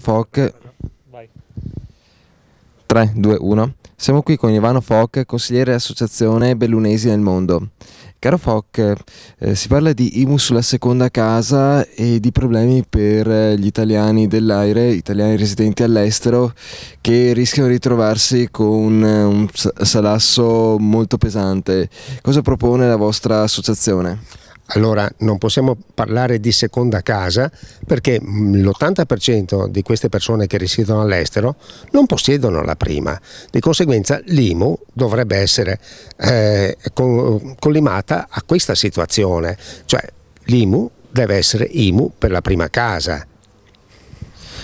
Foc, Vai. 3, 2, 1. Siamo qui con Ivano Foc, consigliere associazione Bellunesi nel mondo. Caro Foc, si parla di IMU sulla seconda casa e di problemi per gli italiani dell'AIRE, italiani residenti all'estero, che rischiano di ritrovarsi con un salasso molto pesante. Cosa propone la vostra associazione? Allora, non possiamo parlare di seconda casa perché l'80% di queste persone che risiedono all'estero non possiedono la prima. Di conseguenza l'IMU dovrebbe essere collimata a questa situazione, cioè l'IMU deve essere IMU per la prima casa.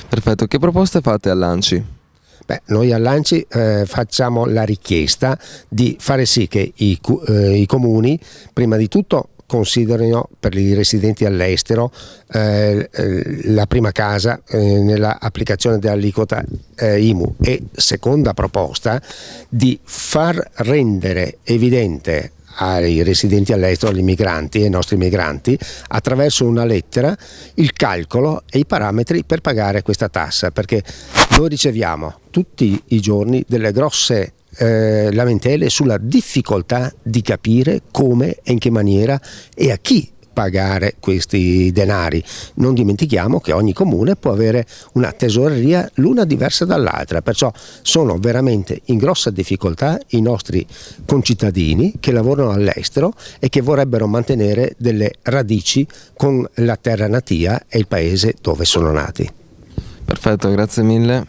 Perfetto, che proposte fate all'ANCI? Beh, noi all'ANCI facciamo la richiesta di fare sì che i comuni, prima di tutto, considerino per i residenti all'estero la prima casa nell'applicazione dell'aliquota IMU, e seconda proposta di far rendere evidente ai residenti all'estero, agli immigranti, ai nostri migranti, attraverso una lettera il calcolo e i parametri per pagare questa tassa, perché noi riceviamo tutti i giorni delle grosse lamentele sulla difficoltà di capire come e in che maniera e a chi pagare questi denari. Non dimentichiamo che ogni comune può avere una tesoreria l'una diversa dall'altra, perciò sono veramente in grossa difficoltà i nostri concittadini che lavorano all'estero e che vorrebbero mantenere delle radici con la terra natia e il paese dove sono nati. Perfetto, grazie mille.